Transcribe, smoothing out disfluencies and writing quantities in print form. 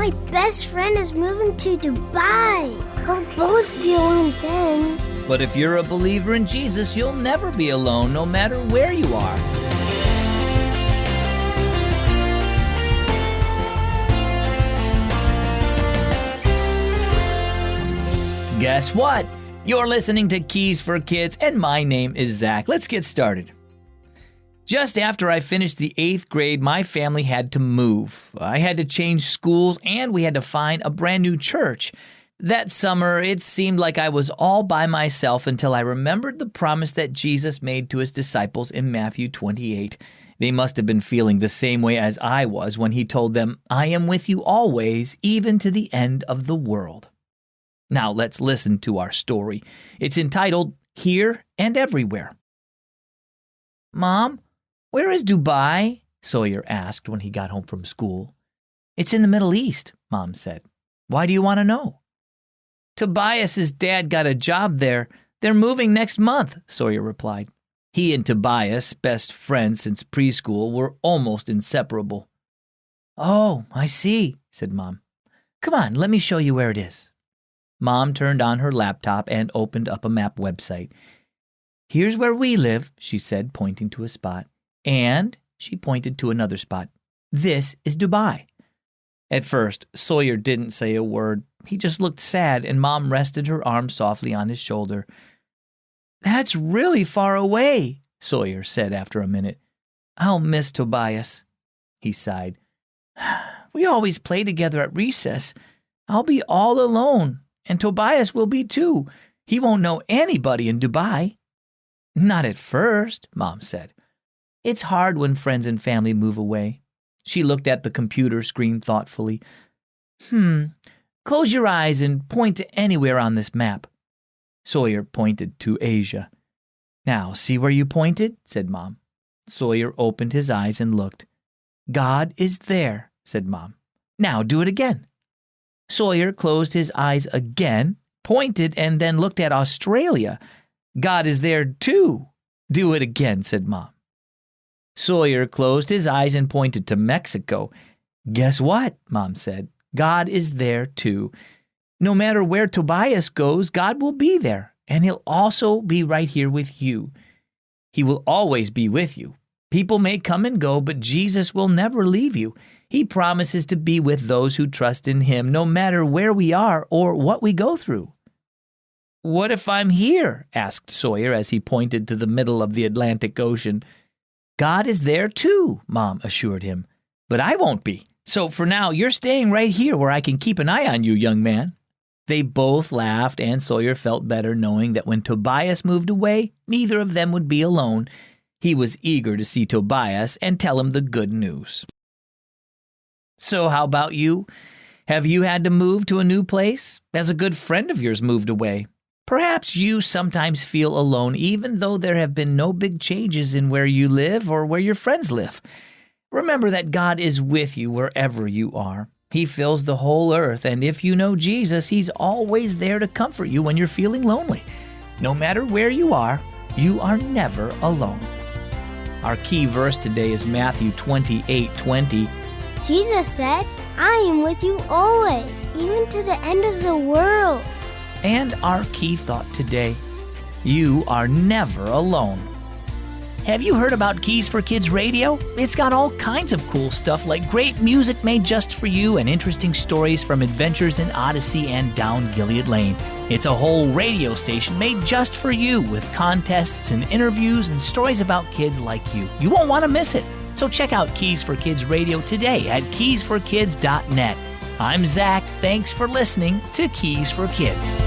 My best friend is moving to Dubai. We'll both be alone then. But if you're a believer in Jesus, you'll never be alone, no matter where you are. Guess what? You're listening to Keys for Kids, and my name is Zach. Let's get started. Just after I finished the 8th grade, my family had to move. I had to change schools, and we had to find a brand new church. That summer, it seemed like I was all by myself until I remembered the promise that Jesus made to his disciples in Matthew 28. They must have been feeling the same way as I was when he told them, "I am with you always, even to the end of the world." Now let's listen to our story. It's entitled, Here and Everywhere. "Mom, where is Dubai?" Sawyer asked when he got home from school. "It's in the Middle East," Mom said. "Why do you want to know?" "Tobias's dad got a job there. They're moving next month," Sawyer replied. He and Tobias, best friends since preschool, were almost inseparable. "Oh, I see," said Mom. "Come on, let me show you where it is." Mom turned on her laptop and opened up a map website. "Here's where we live," she said, pointing to a spot. And she pointed to another spot. "This is Dubai." At first, Sawyer didn't say a word. He just looked sad, and Mom rested her arm softly on his shoulder. "That's really far away," Sawyer said after a minute. "I'll miss Tobias." He sighed. "We always play together at recess. I'll be all alone, and Tobias will be too. He won't know anybody in Dubai." "Not at first," Mom said. "It's hard when friends and family move away." She looked at the computer screen thoughtfully. Close your eyes and point to anywhere on this map." Sawyer pointed to Asia. "Now, see where you pointed?" said Mom. Sawyer opened his eyes and looked. "God is there," said Mom. "Now do it again." Sawyer closed his eyes again, pointed, and then looked at Australia. "God is there too." "Do it again," said Mom. Sawyer closed his eyes and pointed to Mexico. "Guess what?" Mom said. "God is there too. No matter where Tobias goes, God will be there, and he'll also be right here with you. He will always be with you. People may come and go, but Jesus will never leave you. He promises to be with those who trust in him, no matter where we are or what we go through." "What if I'm here?" asked Sawyer as he pointed to the middle of the Atlantic Ocean. "God is there too," Mom assured him. "But I won't be. So for now, you're staying right here where I can keep an eye on you, young man." They both laughed, and Sawyer felt better knowing that when Tobias moved away, neither of them would be alone. He was eager to see Tobias and tell him the good news. So how about you? Have you had to move to a new place? Has a good friend of yours moved away? Perhaps you sometimes feel alone, even though there have been no big changes in where you live or where your friends live. Remember that God is with you wherever you are. He fills the whole earth, and if you know Jesus, he's always there to comfort you when you're feeling lonely. No matter where you are never alone. Our key verse today is Matthew 28:20. Jesus said, "I am with you always, even to the end of the world." And our key thought today, you are never alone. Have you heard about Keys for Kids Radio? It's got all kinds of cool stuff like great music made just for you and interesting stories from Adventures in Odyssey and Down Gilead Lane. It's a whole radio station made just for you with contests and interviews and stories about kids like you. You won't want to miss it. So check out Keys for Kids Radio today at keysforkids.net. I'm Zach. Thanks for listening to Keys for Kids.